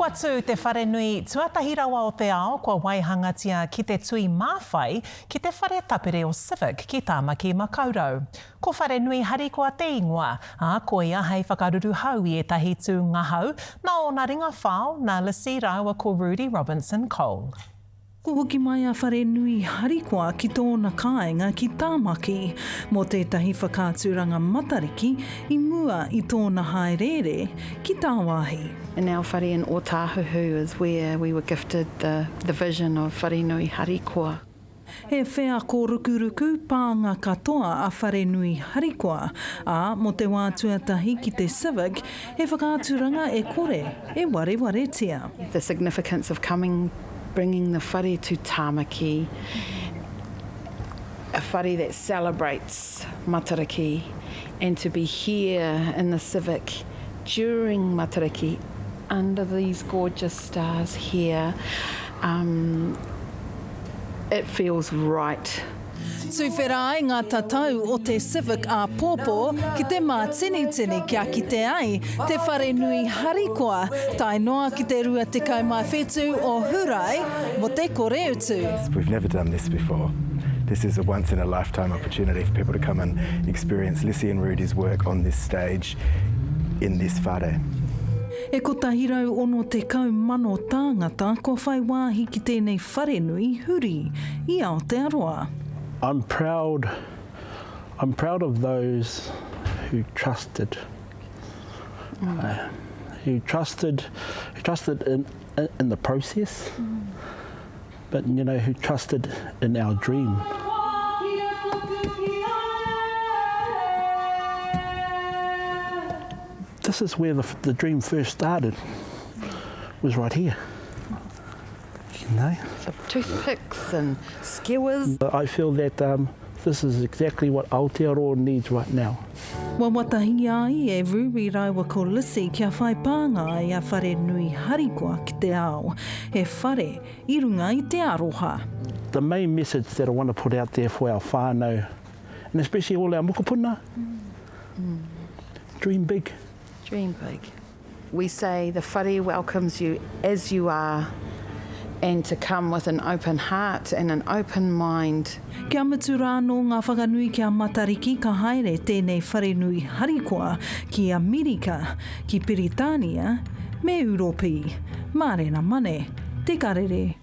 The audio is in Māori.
Tōku atu te whare nui tuatahi rawa o te ao kua waihangatia ki te tui māwhai ki te whare tapere o Civic ki Tāmaki Makaurau. Ko whare nui harikoa te ingoa, ko ia hei whakaruru hau I etahi tū ngahau, nā o nā ringa whao, nā lisi rawa ko Rudy Robinson Cole. Ko hoki mai a whare nui harikoa ki tōna kāinga ki Tāmaki mō tētahi whakāturanga matariki I mua I tōna haerere ki Tāwāhi. And our whare in Otahuhu is where we were gifted the vision of whare nui harikoa. He whea ko rukuruku pānga katoa a whare nui harikoa, a mō te wā tuatahi ki te Civic, he whakāturanga e kore, e wareware tia. The significance of bringing the whare to Tāmaki, a whare that celebrates Matariki, and to be here in the Civic during Matariki, under these gorgeous stars here, it feels right. Tūwhera ai ngā tatau o te Civic a Pōpō ki te mā tini kia ki te ai, te whare nui harikoa, tai noa ki te rua tekau mai whetū o Hurai, mo te kore utu. We've never done this before. This is a once-in-a-lifetime opportunity for people to come and experience Lissy and Rudy's work on this stage in this whare. E ko tahirau ono te kau mano tāngata ko whai wāhi ki tēnei whare nui huri, I Aotearoa. I'm proud of those who trusted, who trusted in the process, but who trusted in our dream. This is where the dream first started, was right here. So toothpicks and skewers. I feel that this is exactly what Aotearoa needs right now. Wa watahi ai e Ruby Raiwa ko Lissy kia whai pānga ai a whare nui harikoa ki te ao, he whare I runga I te aroha. The main message that I want to put out there for our whānau, and especially all our mokopuna, dream big. Dream big. We say the whare welcomes you as you are, and to come with an open heart and an open mind. Kia mutu rāno ngā whakanui kia matariki ka haere tēnei whare nui harikoa ki Amerika, ki Peritania, me Uropi. Mārena mane, te karere.